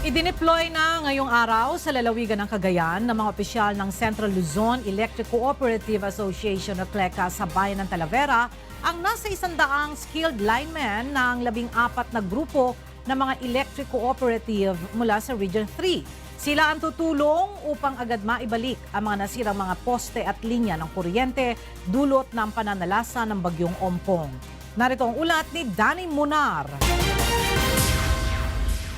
Idineploy na ngayong araw sa lalawigan ng Cagayan ng mga opisyal ng Central Luzon Electric Cooperative Association o CLECA sa bayan ng Talavera ang nasa 100 skilled linemen ng 14 na grupo ng mga electric cooperative mula sa Region 3. Sila ang tutulong upang agad maibalik ang mga nasirang mga poste at linya ng kuryente dulot ng pananalasa ng bagyong Ompong. Narito ang ulat ni Danny Munar.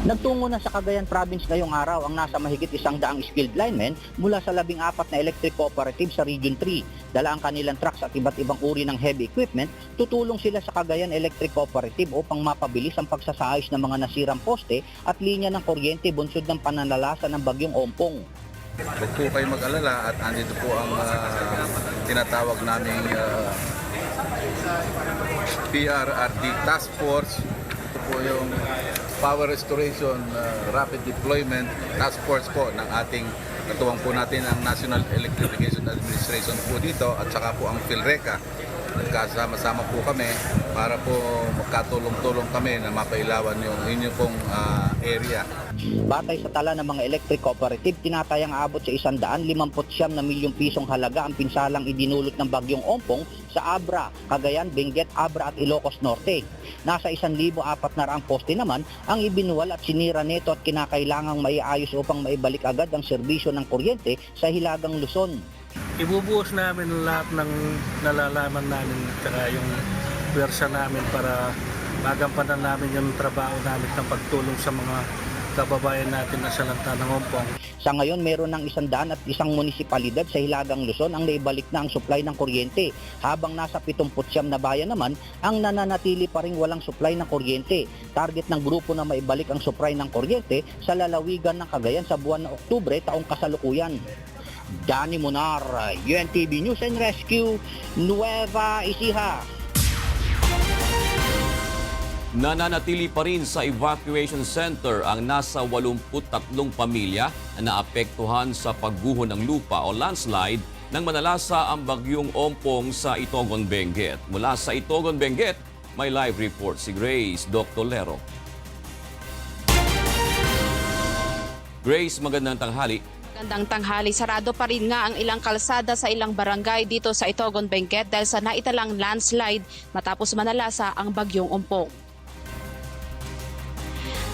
Nagtungo na sa Cagayan Province ngayong araw ang nasa mahigit 100 skilled linemen mula sa 14 na electric cooperative sa Region 3. Dala ang kanilang trucks at iba't ibang uri ng heavy equipment, tutulong sila sa Cagayan Electric Cooperative upang mapabilis ang pagsasayos ng mga nasirang poste at linya ng kuryente bunsod ng pananalasa ng bagyong Ompong. Huwag po kayo mag-alala at andito po ang tinatawag naming PRRD Task Force. Ito po yung Power Restoration Rapid Deployment Task Force po ng ating katuwang po natin ang National Electrification Administration po dito at saka po ang PhilReca. Nagkasama-sama po kami para po magkatulong-tulong kami na mapailawan yung inyong pong area. Batay sa tala ng mga electric cooperative, tinatayang aabot sa 159 na milyong pisong halaga ang pinsalang idinulot ng bagyong Ompong sa Abra, Cagayan, Benguet, Abra at Ilocos Norte. Nasa 1,400 poste naman ang ibinuwal at sinira nito at kinakailangang maiayos upang maibalik agad ang serbisyo ng kuryente sa Hilagang Luzon. Ibubuhos namin lahat ng nalalaman namin at yung pwersa namin para magampanan namin yung trabaho namin ng pagtulong sa mga kababayan natin na sa lanta ng Ompong. Sa ngayon, meron ng 101 munisipalidad sa Hilagang Luzon ang naibalik na ang supply ng kuryente, habang nasa 79 na bayan naman ang nananatili pa ring walang supply ng kuryente. Target ng grupo na maibalik ang supply ng kuryente sa lalawigan ng Cagayan sa buwan ng Oktubre taong kasalukuyan. Danny Munar, UNTV News and Rescue, Nueva Ecija. Nananatili pa rin sa evacuation center ang nasa 83 pamilya na naapektuhan sa pagguho ng lupa o landslide nang manalasa ang bagyong Ompong sa Itogon, Benguet. Mula sa Itogon, Benguet, may live report si Grace Dr. Lero. Grace, magandang tanghali. Magandang tanghali. Sarado pa rin nga ang ilang kalsada sa ilang barangay dito sa Itogon, Benguet dahil sa naitalang landslide matapos manalasa ang bagyong Ompong.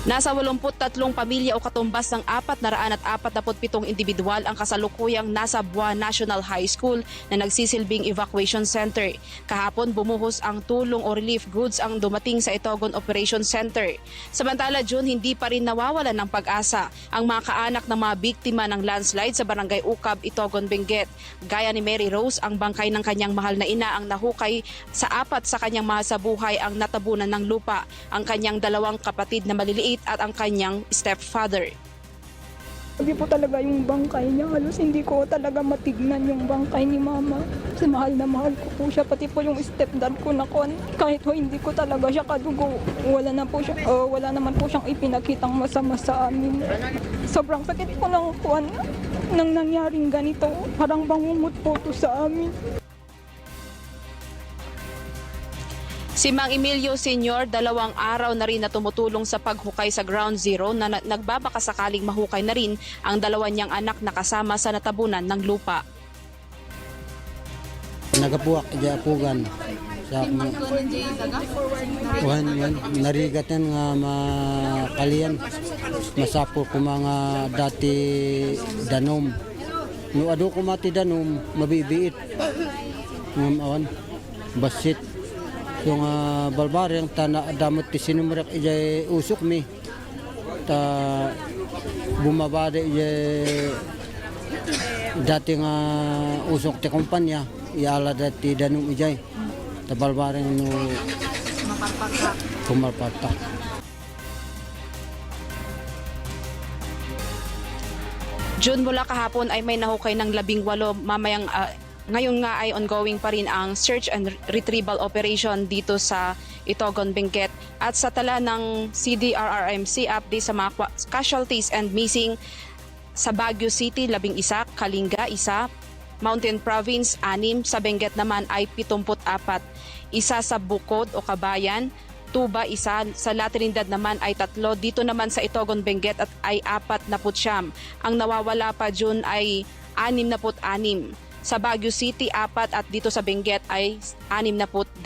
Nasa 83 pamilya o katumbas ng 447 individual ang kasalukuyang nasa Buwa National High School na nagsisilbing evacuation center. Kahapon bumuhos ang tulong o relief goods ang dumating sa Itogon Operation Center. Samantala, June, hindi pa rin nawawalan ng pag-asa ang mga kaanak ng mga biktima ng landslide sa Barangay Ukab, Itogon, Benguet. Gaya ni Mary Rose, ang bangkay ng kanyang mahal na ina ang nahukay sa 4 sa kanyang mahal sa buhay ang natabunan ng lupa. Ang kanyang 2 kapatid na maliliit at ang kanyang stepfather. Sabi po talaga yung bangkay niya, halos hindi ko talaga matignan yung bangkay ni mama. Kasi mahal na mahal ko po siya, pati po yung stepdad ko na kahit po hindi ko talaga siya kadugo, wala naman po siyang ipinakitang masama sa amin. Sobrang sakit po ng nang nangyaring ganito, parang bangumot po to sa amin. Si Mang Emilio Sr., 2 araw na rin na tumutulong sa paghukay sa Ground Zero na nagbabakasakaling mahukay na rin ang 2 niyang anak na kasama sa natabunan ng lupa. Nagapuwak, diapugan. Sa narigatan nga makalian. Masapo ko mga dati danom. No ado ko mati danom, mabibiit. Awan, basit. Yung balbareng damot ti sinumrak ijay usok mi ta bumabada ijay dating usok ti kumpanya iala dati danum ijay ta balbareng no kumarpatak. June, mula kahapon ay may nahukay ng 18 mamayang ngayon nga ay ongoing pa rin ang search and retrieval operation dito sa Itogon, Benguet. At sa tala ng CDRRMC update sa mga casualties and missing sa Baguio City, 11, Kalinga, 1, Mountain Province, 6, sa Benguet naman ay 74, isa sa Bukod o Kabayan, Tuba 1, sa La Trinidad naman ay 3, dito naman sa Itogon, Benguet at ay 49. Ang nawawala pa June ay 66. Sa Baguio City 4 at dito sa Benguet ay 62.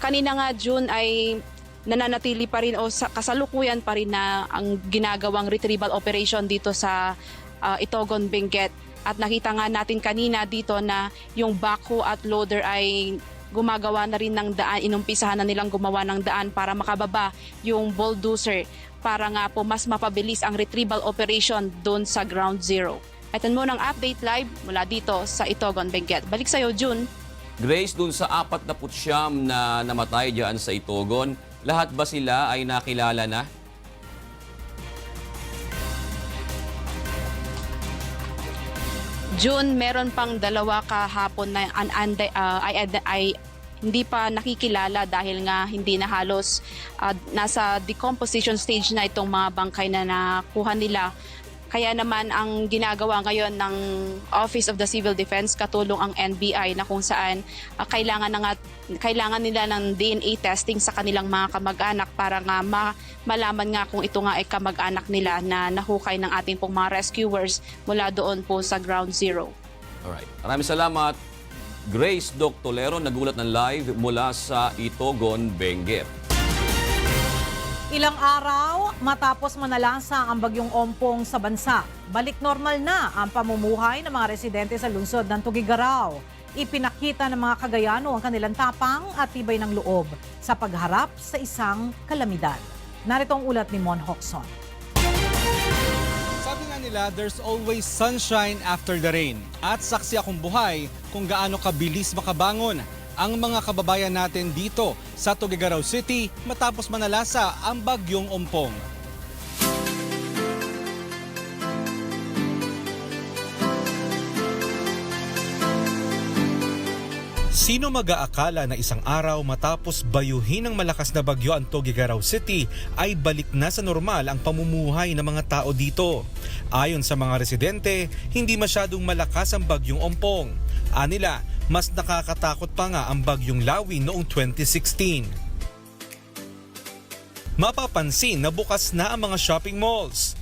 Kanina nga June ay nananatili pa rin o kasalukuyan pa rin na ang ginagawang retrieval operation dito sa Itogon, Benguet. At nakita nga natin kanina dito na yung backhoe at loader ay gumagawa na rin ng daan, inumpisahan na nilang gumawa ng daan para makababa yung bulldozer para nga po mas mapabilis ang retrieval operation doon sa ground zero. Ito muna ang update live mula dito sa Itogon, Benguet. Balik sa'yo, June. Grace, dun sa 49 na namatay dyan sa Itogon, lahat ba sila ay nakilala na? June, meron pang 2 kahapon na ay hindi pa nakikilala dahil nga hindi na halos nasa decomposition stage na itong mga bangkay na nakuha nila. Kaya naman ang ginagawa ngayon ng Office of the Civil Defense katulong ang NBI na kung saan kailangan nila ng DNA testing sa kanilang mga kamag-anak para nga malaman nga kung ito nga ay kamag-anak nila na nahukay ng ating pong mga rescuers mula doon po sa ground zero. Alright. Maraming salamat. Grace Doc Tolero, nagulat ng live mula sa Itogon, Benguet. Ilang araw matapos manalasa ang bagyong Ompong sa bansa, balik normal na ang pamumuhay ng mga residente sa lungsod ng Tuguegarao. Ipinakita ng mga Cagayano ang kanilang tapang at tibay ng loob sa pagharap sa isang kalamidad. Narito ang ulat ni Mon Hocson. Sabi nga nila, there's always sunshine after the rain. At saksi akong buhay kung gaano kabilis makabangon ang mga kababayan natin dito sa Tuguegarao City matapos manalasa ang bagyong Ompong. Sino mag-aakala na isang araw matapos bayuhin ng malakas na bagyo ang Tuguegarao City ay balik na sa normal ang pamumuhay ng mga tao dito? Ayon sa mga residente, hindi masyadong malakas ang bagyong Ompong. Anila, mas nakakatakot pa nga ang bagyong Lawi noong 2016. Mapapansin na bukas na ang mga shopping malls,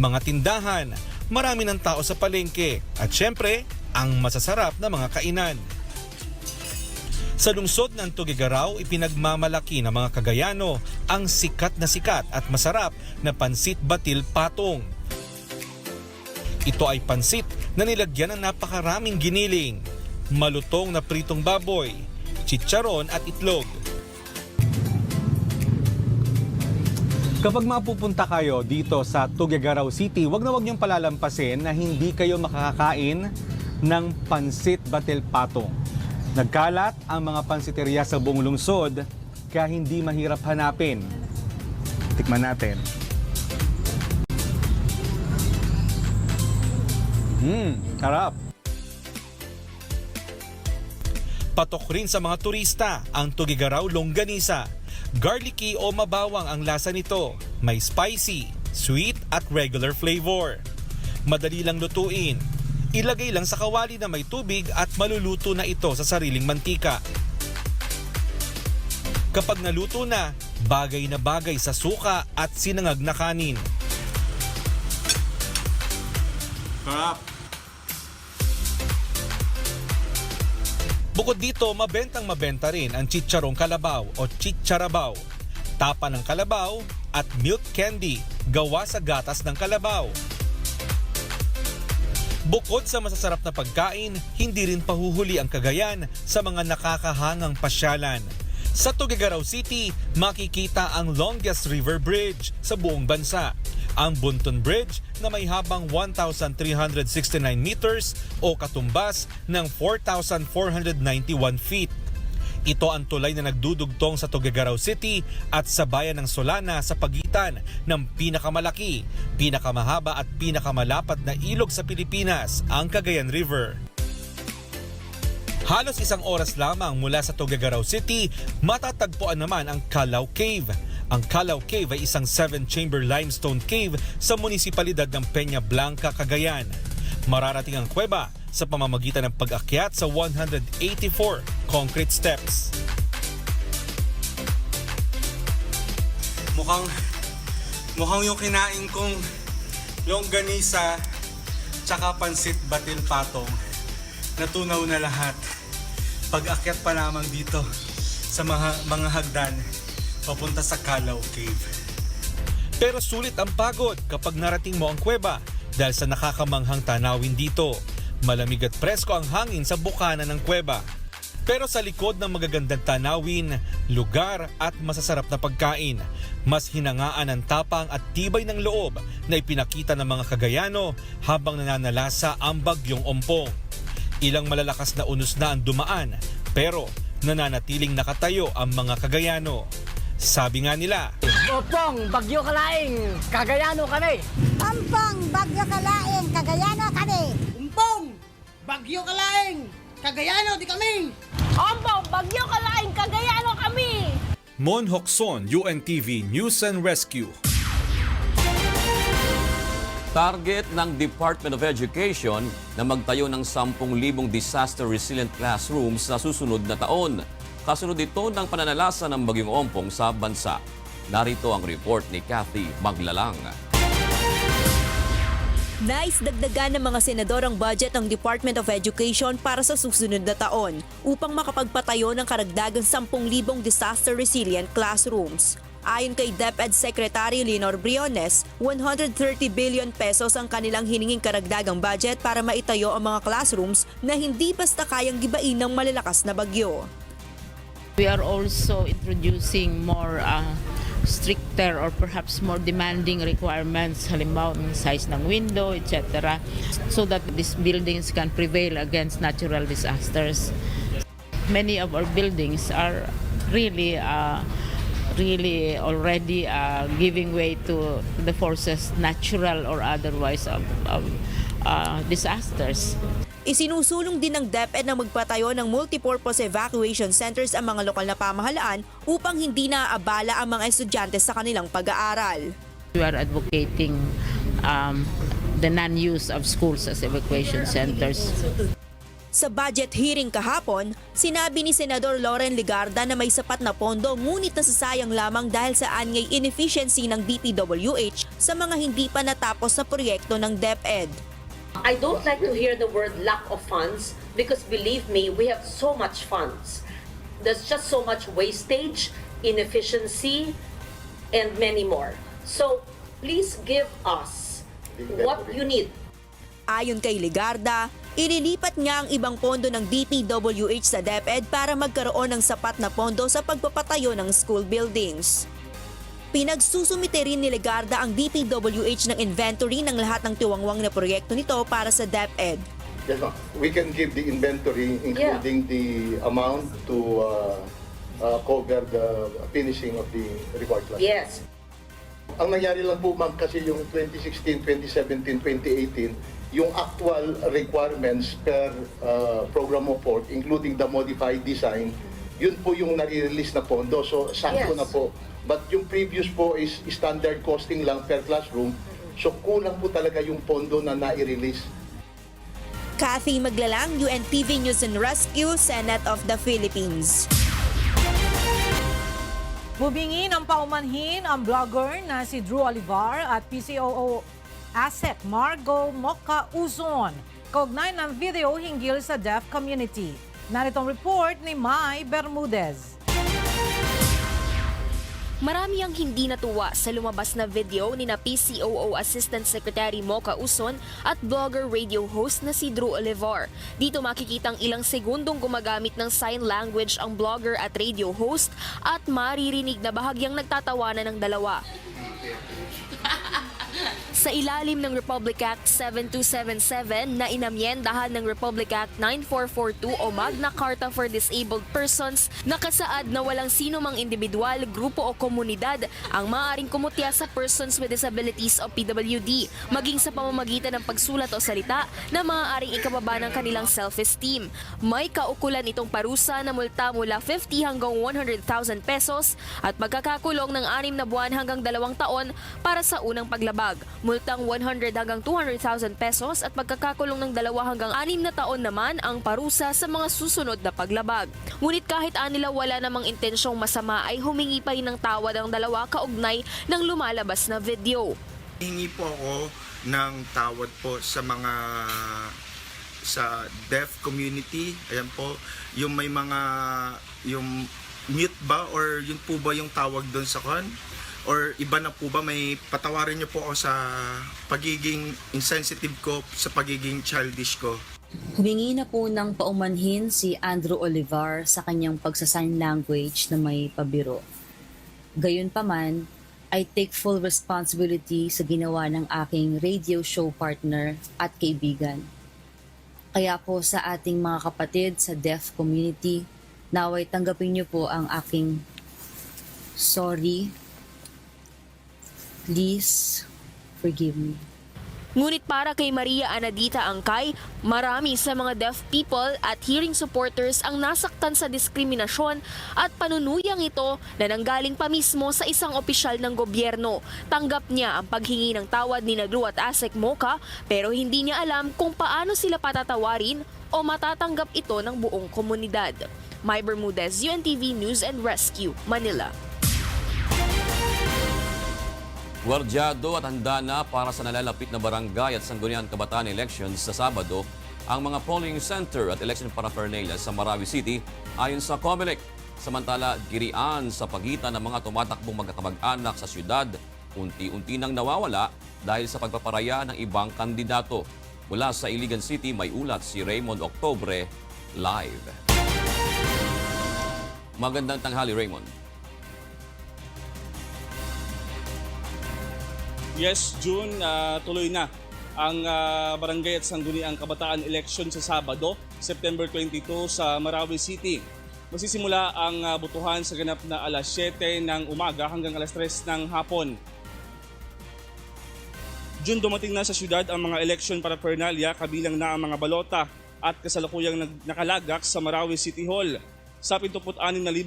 mga tindahan, marami ng tao sa palengke at syempre, ang masasarap na mga kainan. Sa lungsod ng Tuguegarao, ipinagmamalaki ng mga Cagayano ang sikat at masarap na pansit batil patong. Ito ay pansit na nilagyan ng napakaraming giniling, malutong na pritong baboy, chicharon at itlog. Kapag mapupunta kayo dito sa Tuguegarao City, wag na wag niyong palalampasin na hindi kayo makakakain ng pansit batil patong. Nagkalat ang mga pansiteria sa buong lungsod kaya hindi mahirap hanapin. Tikman natin. Sarap. Patok rin sa mga turista ang Tuguegarao Longganisa. Garlicky o mabawang ang lasa nito. May spicy, sweet at regular flavor. Madali lang lutuin. Ilagay lang sa kawali na may tubig at maluluto na ito sa sariling mantika. Kapag naluto na, bagay na bagay sa suka at sinangag na kanin. Sarap! Bukod dito, mabenta rin ang chicharong kalabaw o chicharabaw, tapa ng kalabaw at milk candy gawa sa gatas ng kalabaw. Bukod sa masasarap na pagkain, hindi rin pahuhuli ang Cagayan sa mga nakakahangang pasyalan. Sa Tuguegarao City, makikita ang longest river bridge sa buong bansa, ang Bunton Bridge na may habang 1,369 meters o katumbas ng 4,491 feet. Ito ang tulay na nagdudugtong sa Tuguegarao City at sa bayan ng Solana sa pagitan ng pinakamalaki, pinakamahaba at pinakamalapad na ilog sa Pilipinas, ang Cagayan River. Halos 1 oras lamang mula sa Tuguegarao City, matatagpuan naman ang Calao Cave. Ang Calao Cave ay isang 7-chamber limestone cave sa munisipalidad ng Peña Blanca, Cagayan. Mararating ang kuweba sa pamamagitan ng pag-akyat sa 184 concrete steps. Mukhang yung kinain kong longganisa tsaka pansit batil patong natunaw na lahat. Pag-akyat pa lamang dito sa mga hagdan papunta sa Calao Cave. Pero sulit ang pagod kapag narating mo ang kuweba dahil sa nakakamanghang tanawin dito. Malamig at presko ang hangin sa bukana ng kuweba. Pero sa likod ng magagandang tanawin, lugar at masasarap na pagkain, mas hinangaan ang tapang at tibay ng loob na ipinakita ng mga Cagayano habang nananalasa ang bagyong Ompong. Ilang malalakas na unos na ang dumaan, pero nananatiling nakatayo ang mga Cagayano. Sabi nga nila, Ompong, Bagyo Kalaing, Cagayano kami. Ompong, Bagyo Kalaing, Cagayano kami. Ompong, Bagyo Kalaing, Cagayano di kami. Ompong, Bagyo Kalaing, Cagayano kami. Mon Hokson, UNTV News and Rescue. Target ng Department of Education na magtayo ng 10,000 disaster-resilient classrooms sa susunod na taon. Kasunod ito ng pananalasa ng Bagyong Ompong sa bansa. Narito ang report ni Kathy Maglalang. Nais dagdagan ng mga senador ang budget ng Department of Education para sa susunod na taon upang makapagpatayo ng karagdagang 10,000 disaster-resilient classrooms. Ayon kay DepEd Secretary Leonor Briones, 130 billion pesos ang kanilang hininging karagdagang budget para maitayo ang mga classrooms na hindi basta kayang gibain ng malalakas na bagyo. We are also introducing more stricter or perhaps more demanding requirements, halimbawa ng size ng window, etc., so that these buildings can prevail against natural disasters. Many of our buildings are really already giving way to the forces, natural or otherwise, of disasters. Isinusulong din ng DepEd na magpatayo ng multipurpose evacuation centers ang mga lokal na pamahalaan upang hindi naaabala ang mga estudyante sa kanilang pag-aaral. We are advocating the non-use of schools as evacuation centers. Sa budget hearing kahapon, sinabi ni Senador Loren Legarda na may sapat na pondo ngunit nasasayang lamang dahil sa anyay inefficiency ng DPWH sa mga hindi pa natapos na proyekto ng DepEd. I don't like to hear the word lack of funds because believe me, we have so much funds. There's just so much wastage, inefficiency, and many more. So please give us what you need. Ayon kay Legarda, ililipat niya ang ibang pondo ng DPWH sa DepEd para magkaroon ng sapat na pondo sa pagpapatayo ng school buildings. Pinagsusumite rin ni Legarda ang DPWH ng inventory ng lahat ng tiwangwang na proyekto nito para sa DepEd. Yes, we can give the inventory including the amount to cover the finishing of the required class. Yes. Ang nangyari lang po ma'am kasi yung 2016, 2017, 2018, yung actual requirements per program report including the modified design, yun po yung nare-release na pondo. So sakto na po. But yung previous po is standard costing lang per classroom. So kulang po talaga yung pondo na nai-release. Kathy Maglalang, UNTV News and Rescue, Senate of the Philippines. Bubingin ang paumanhin ang blogger na si Drew Olivar at PCOO ASEC Margo Moca Uzon. Kaugnay ng video hinggil sa deaf community. Naritong report ni Mai Bermudez. Marami ang hindi natuwa sa lumabas na video ni na PCOO Assistant Secretary Moca Uzon at blogger radio host na si Drew Olivar. Dito makikitang ilang segundong gumagamit ng sign language ang blogger at radio host at maririnig na bahagyang nagtatawanan ng dalawa. Sa ilalim ng Republic Act 7277 na inamyendahan ng Republic Act 9442 o Magna Carta for Disabled Persons, nakasaad na walang sino mang individual, grupo o komunidad ang maaaring kumutya sa Persons with Disabilities o PWD, maging sa pamamagitan ng pagsulat o salita na maaaring ikababa ng kanilang self-esteem. May kaukulan itong parusa na multa mula 50 hanggang 100,000 pesos at pagkakakulong ng 6 na buwan hanggang 2 taon para sa unang paglabag. multang 100 hanggang 200,000 pesos at pagkakakulong ng 2 hanggang 6 na taon naman ang parusa sa mga susunod na paglabag. Ngunit kahit anila wala namang intensyong masama ay humingi pa rin ng tawad ang 2 kaugnay ng lumalabas na video. Hingi po ako ng tawad po sa deaf community. Ayan po, yung may mga, yung mute ba or yun po ba yung tawag doon sa kan? Or iba na po ba, may patawarin niyo po ako sa pagiging insensitive ko, sa pagiging childish ko. Humingi na po ng paumanhin si Andrew Olivar sa kanyang pagsa-sign language na may pabiro. Gayunpaman, I take full responsibility sa ginawa ng aking radio show partner at kaibigan. Kaya po sa ating mga kapatid sa deaf community, naway tanggapin niyo po ang aking sorry. Please forgive me. Ngunit para kay Maria Anadita Angkay, marami sa mga deaf people at hearing supporters ang nasaktan sa diskriminasyon at panunuyang ito na nanggaling pa mismo sa isang opisyal ng gobyerno. Tanggap niya ang paghingi ng tawad ni Naglu at Asek Moca pero hindi niya alam kung paano sila patatawarin o matatanggap ito ng buong komunidad. May Bermudez, UNTV News and Rescue, Manila. Gwardyado at handa na para sa nalalapit na barangay at sangguniang kabataan elections sa Sabado ang mga polling center at election paraphernalia sa Marawi City ayon sa COMELEC. Samantala, girian sa pagitan ng mga tumatakbong magkakamag-anak sa syudad, unti-unti nang nawawala dahil sa pagpaparaya ng ibang kandidato. Mula sa Iligan City, may ulat si Raymond Octobre, live. Magandang tanghali, Raymond. Yes, June, tuloy na ang barangay at sangguniang kabataan election sa Sabado, September 22 sa Marawi City. Magsisimula ang botohan sa ganap na alas 7 ng umaga hanggang alas 3 ng hapon. June, dumating na sa syudad ang mga election paraphernalia kabilang na ang mga balota at kasalukuyang nakalagak sa Marawi City Hall. Sa 76,000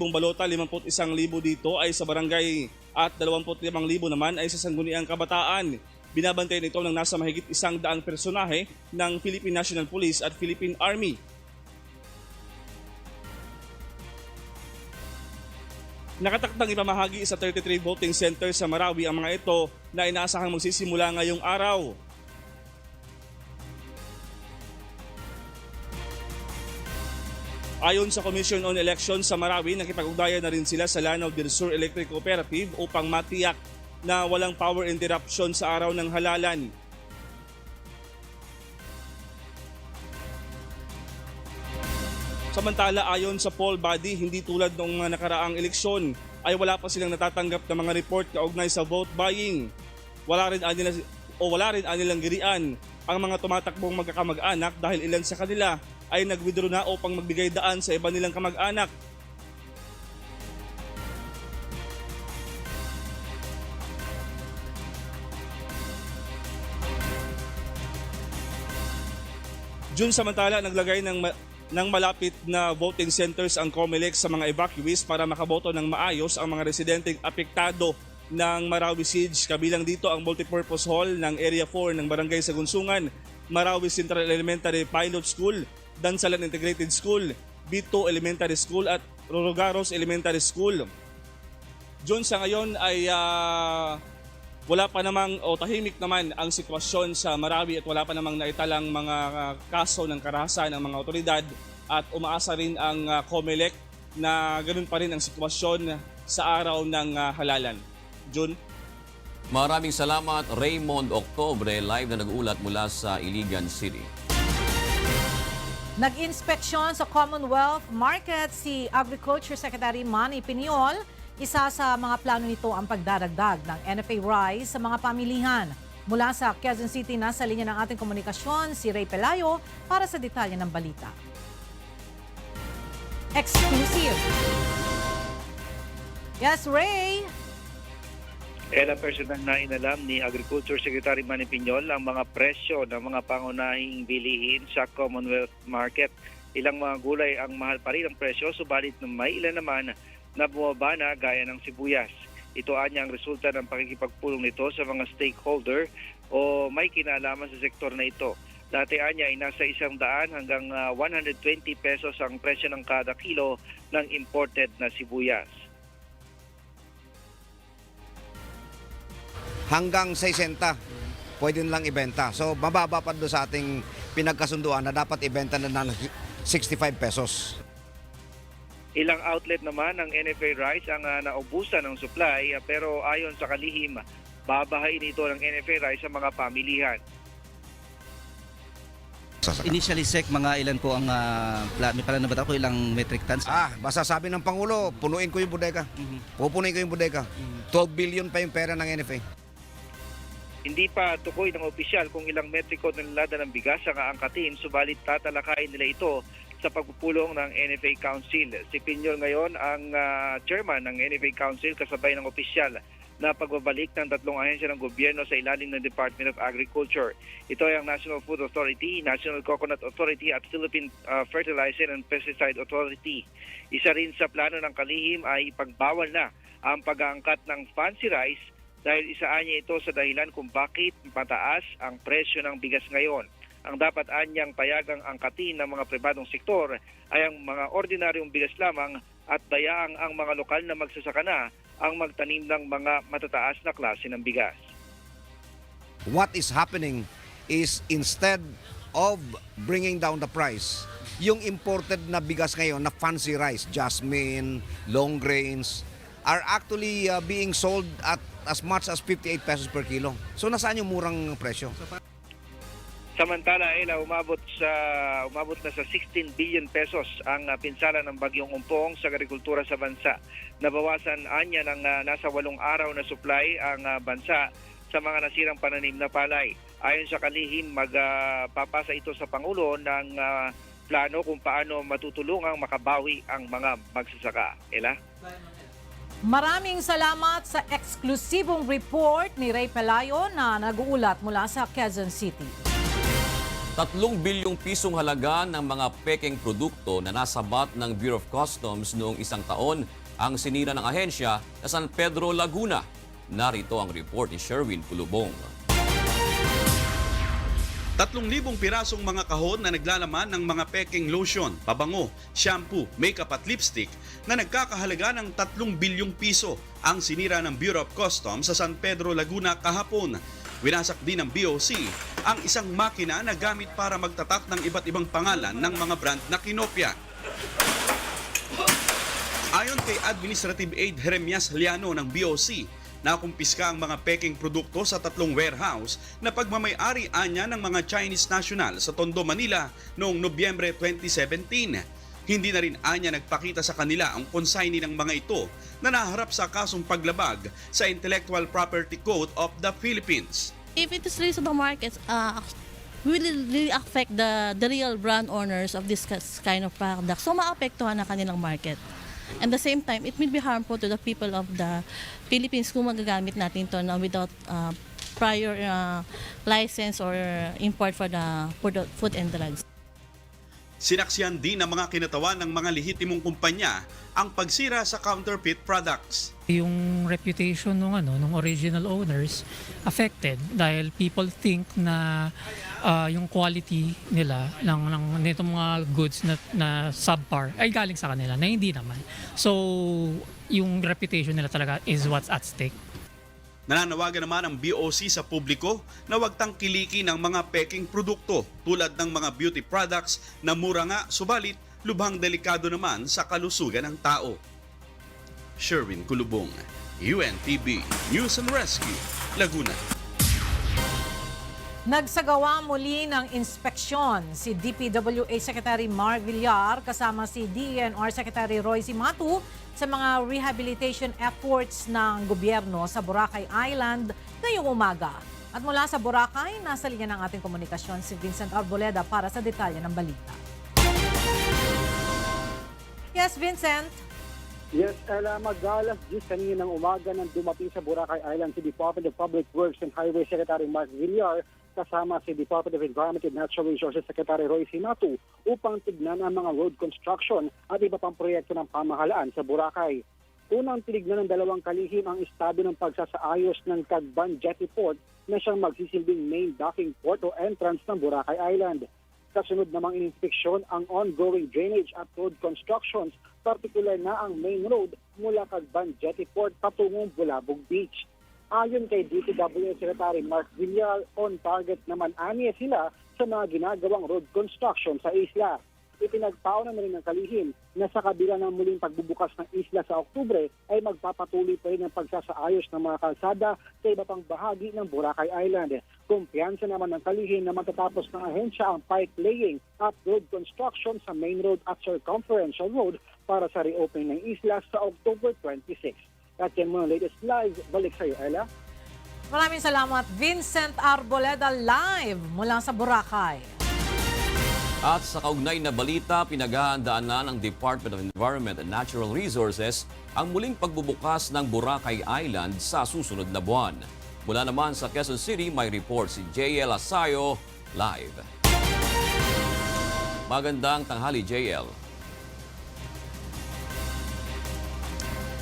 balota, 51,000 dito ay sa barangay at 25,000 naman ay sa sangguniang kabataan. Binabantayan ito ng nasa mahigit 100 personahe ng Philippine National Police at Philippine Army. Nakatakdang ipamahagi sa 33 voting centers sa Marawi ang mga ito na inaasahang magsisimula ngayong araw. Ayon sa Commission on Elections sa Marawi, nakipag-ugnayan na rin sila sa Lanao del Sur Electric Cooperative upang matiyak na walang power interruption sa araw ng halalan. Samantala, ayon sa poll body, hindi tulad ng mga nakaraang eleksyon ay wala pa silang natatanggap na mga report kaugnay sa vote buying. Wala rin anilang girian ang mga tumatakbong magkakamag-anak dahil ilan sa kanila ay nag-withdraw na upang magbigay daan sa iba nilang kamag-anak. June, samantala, naglagay ng malapit na voting centers ang COMELEC sa mga evacuees para makaboto ng maayos ang mga residenteng apektado ng Marawi Siege. Kabilang dito ang multipurpose hall ng Area 4 ng Barangay Sagunsungan, Marawi Central Elementary Pilot School, Dansalan Integrated School, B2 Elementary School at Rorogaros Elementary School. John, sa ngayon ay wala pa namang o tahimik naman ang sitwasyon sa Marawi at wala pa namang naitalang mga kaso ng karahasan ng mga otoridad at umaasa rin ang COMELEC na ganun pa rin ang sitwasyon sa araw ng halalan. June? Maraming salamat, Raymond Octobre, live na nag-ulat mula sa Iligan City. Nag-inspeksyon sa Commonwealth Market si Agriculture Secretary Manny Piñol. Isa sa mga plano nito ang pagdaragdag ng NFA rice sa mga pamilihan. Mula sa Quezon City, nasa linya ng ating komunikasyon si Ray Pelayo para sa detalye ng balita. Exclusive. Yes, Ray. Personal na inalam ni Agriculture Secretary Manny Piñol ang mga presyo ng mga pangunahing bilihin sa Commonwealth Market. Ilang mga gulay ang mahal pa rin ang presyo, subalit may ilan naman na bumaba na gaya ng sibuyas. Ito anya ang resulta ng pakikipagpulong nito sa mga stakeholder o may kinalaman sa sektor na ito. Dati anya ay nasa 100 hanggang 120 pesos ang presyo ng kada kilo ng imported na sibuyas. Hanggang 60 pwede lang ibenta. So mababa pa doon sa ating pinagkasunduan na dapat ibenta na ng 65 pesos. Ilang outlet naman ng NFA Rice ang naubusan ng supply pero ayon sa kalihim, babahain ito ng NFA Rice sa mga pamilihan. Initially, Sec, mga ilan po ang may pala na ba ako ilang metric tons? Basta sabi ng Pangulo, punuin ko yung bodega. Pupunuin ko yung bodega. 12 billion pa yung pera ng NFA. Hindi pa tukoy ng opisyal kung ilang metriko ng lada ng bigas ang aangkatin, subalit tatalakayin nila ito sa pagpupulong ng NFA Council. Si Piñol ngayon ang chairman ng NFA Council kasabay ng opisyal na pagbabalik ng 3 ahensya ng gobyerno sa ilalim ng Department of Agriculture. Ito ay ang National Food Authority, National Coconut Authority at Philippine Fertilizer and Pesticide Authority. Isa rin sa plano ng kalihim ay ipagbawal na ang pag-aangkat ng fancy rice dahil isaan niya ito sa dahilan kung bakit mataas ang presyo ng bigas ngayon. Ang dapat anyang payagang angkatin ng mga pribadong sektor ay ang mga ordinaryong bigas lamang at dayaang ang mga lokal na magsasaka na ang magtanim ng mga matataas na klase ng bigas. What is happening is instead of bringing down the price, yung imported na bigas ngayon na fancy rice, jasmine, long grains, are actually being sold at as much as 58 pesos per kilo. So nasaan yung murang presyo? Samantala, umabot na sa 16 billion pesos ang pinsala ng bagyong Umpong sa agrikultura sa bansa. Nabawasan anya ng nasa 8 araw na supply ang bansa sa mga nasirang pananim na palay. Ayon sa kalihim, magpapasa ito sa Pangulo ng plano kung paano matutulungang makabawi ang mga magsasaka. Ela? Maraming salamat sa eksklusibong report ni Ray Pelayo na nag-uulat mula sa Quezon City. 3 bilyong pisong halaga ng mga peking produkto na nasabat ng Bureau of Customs noong isang taon ang sinira ng ahensya sa San Pedro, Laguna. Narito ang report ni Sherwin Pulubong. 3,000 pirasong mga kahon na naglalaman ng mga peking lotion, pabango, shampoo, makeup at lipstick na nagkakahalaga ng 3 bilyong piso ang sinira ng Bureau of Customs sa San Pedro, Laguna kahapon. Winasak din ng BOC ang isang makina na gamit para magtatak ng iba't ibang pangalan ng mga brand na kinopya. Ayon kay Administrative Aide Jeremias Liano ng BOC, nakumpiska ang mga peking produkto sa 3 warehouse na pagmamay-ari anya ng mga Chinese national sa Tondo, Manila noong Nobyembre 2017. Hindi na rin anya nagpakita sa kanila ang consignee ng mga ito na naharap sa kasong paglabag sa Intellectual Property Code of the Philippines. If it is released to the market, will really affect the real brand owners of this kind of product. So maapektuhan na kanilang market. And the same time, it will be harmful to the people of the Philippines kung magagamit natin ito na without prior license or import for the food and drugs. Sinaksihan din ng mga kinatawan ng mga lehitimong kumpanya ang pagsira sa counterfeit products. Yung reputation ng original owners affected dahil people think na yung quality nila ng nitong mga goods na subpar ay galing sa kanila na hindi naman. So yung reputation nila talaga is what's at stake. Nananawagan naman ang BOC sa publiko na huwag tangkilikin ng mga peking produkto tulad ng mga beauty products na mura nga subalit lubhang delikado naman sa kalusugan ng tao. Sherwin Kulubong, UNTV News and Rescue, Laguna. Nagsagawa muli ng inspeksyon si DPWA Secretary Mark Villar kasama si DENR Secretary Royce Matu sa mga rehabilitation efforts ng gobyerno sa Boracay Island ngayong umaga. At mula sa Boracay, nasa linya ng ating komunikasyon si Vincent Arboleda para sa detalye ng balita. Yes, Vincent. Yes, mag-alas 10 kaninang umaga nang dumating sa Boracay Island si Department of Public Works and Highway Secretary Mark Villar kasama si Department of Environment and Natural Resources Secretary Royce Matu upang tignan ang mga road construction at iba pang proyekto ng pamahalaan sa Boracay. Unang tinignan ng dalawang kalihim ang estado ng pagsasaayos ng Cagban Jetty Port na siyang magsisilbing main docking port o entrance ng Boracay Island. Kasunod namang ininspeksyon ang ongoing drainage at road constructions, partikular na ang main road mula Cagban Jetty Port patungong Bulabog Beach. Ayon kay DPWH Secretary Mark Villar, on target naman aniya sila sa mga ginagawang road construction sa isla. Ipinagpauna na rin ng kalihim na sa kabila ng muling pagbubukas ng isla sa Oktubre ay magpapatuloy pa rin ang pagsasaayos ng mga kalsada sa iba pang bahagi ng Boracay Island. Kumpiyansa naman ng kalihim na matatapos ng ahensya ang pipe laying at road construction sa main road at circumferential road para sa reopening ng isla sa October 26. At yan mo ang latest live. Balik sa iyo, Ella. Maraming salamat, Vincent Arboleda, live mula sa Boracay. At sa kaugnay na balita, pinaghahandaan na ng Department of Environment and Natural Resources ang muling pagbubukas ng Boracay Island sa susunod na buwan. Mula naman sa Quezon City, may report si JL Asayo, live. Magandang tanghali, JL.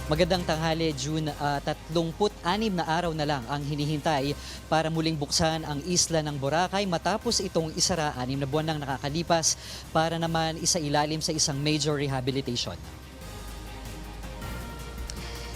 Magandang tanghali, June. 36 na araw na lang ang hinihintay para muling buksan ang isla ng Boracay matapos itong isara 6 na buwan nang nakakalipas para naman isailalim sa isang major rehabilitation.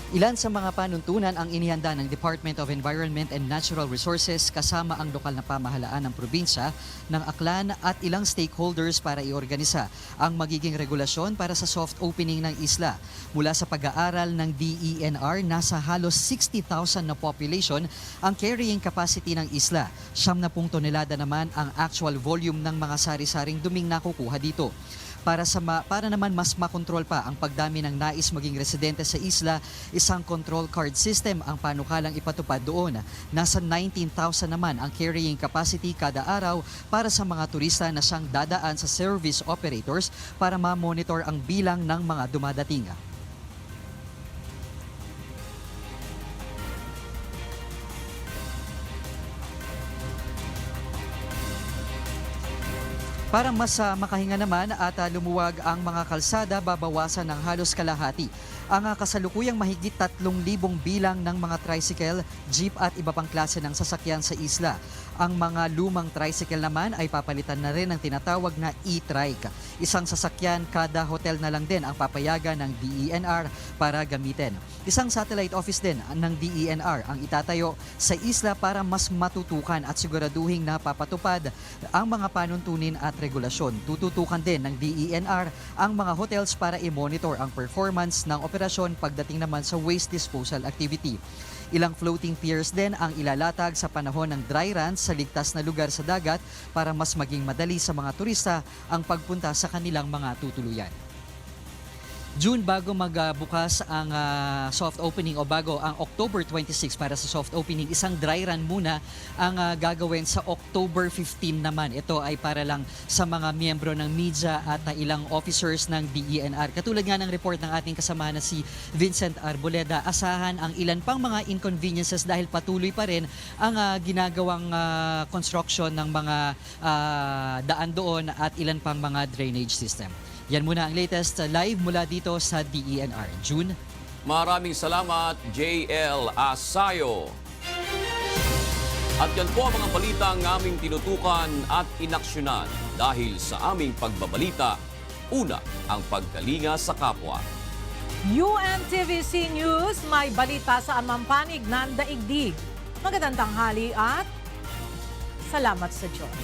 Ilan sa mga panuntunan ang inihanda ng Department of Environment and Natural Resources kasama ang lokal na pamahalaan ng probinsya, ng Aklan at ilang stakeholders para iorganisa ang magiging regulasyon para sa soft opening ng isla. Mula sa pag-aaral ng DENR, nasa halos 60,000 na population ang carrying capacity ng isla. 70 tonelada naman ang actual volume ng mga sari-saring duming nakukuha dito. Para naman mas makontrol pa ang pagdami ng nais maging residente sa isla, isang control card system ang panukalang ipatupad doon. Nasa 19,000 naman ang carrying capacity kada araw para sa mga turista na siyang dadaan sa service operators para ma-monitor ang bilang ng mga dumadating. Para mas makahinga naman at lumuwag ang mga kalsada, babawasan ng halos kalahati ang kasalukuyang mahigit 3,000 bilang ng mga tricycle, jeep at iba pang klase ng sasakyan sa isla. Ang mga lumang tricycle naman ay papalitan na rin ng tinatawag na e-trike. Isang sasakyan kada hotel na lang din ang papayagan ng DENR para gamitin. Isang satellite office din ng DENR ang itatayo sa isla para mas matutukan at siguraduhing napapatupad ang mga panuntunin at regulasyon. Tututukan din ng DENR ang mga hotels para i-monitor ang performance ng operasyon pagdating naman sa waste disposal activity. Ilang floating piers din ang ilalatag sa panahon ng dry run sa ligtas na lugar sa dagat para mas maging madali sa mga turista ang pagpunta sa kanilang mga tutuluyan. June, bago magbukas ang soft opening o bago ang October 26 para sa soft opening, isang dry run muna ang gagawin sa October 15 naman. Ito ay para lang sa mga miyembro ng media at ilang officers ng DENR. Katulad nga ng report ng ating kasama na si Vincent Arboleda, asahan ang ilan pang mga inconveniences dahil patuloy pa rin ang ginagawang construction ng mga daan doon at ilan pang mga drainage system. Yan muna ang latest live mula dito sa DENR. June. Maraming salamat, JL Asayo. At yan po ang mga balita ang aming tinutukan at inaksyonan dahil sa aming pagbabalita, una, ang pagkalinga sa kapwa. UNTVC News, may balita sa amampanig ng daigdig. Magandang tanghali at salamat sa Diyos.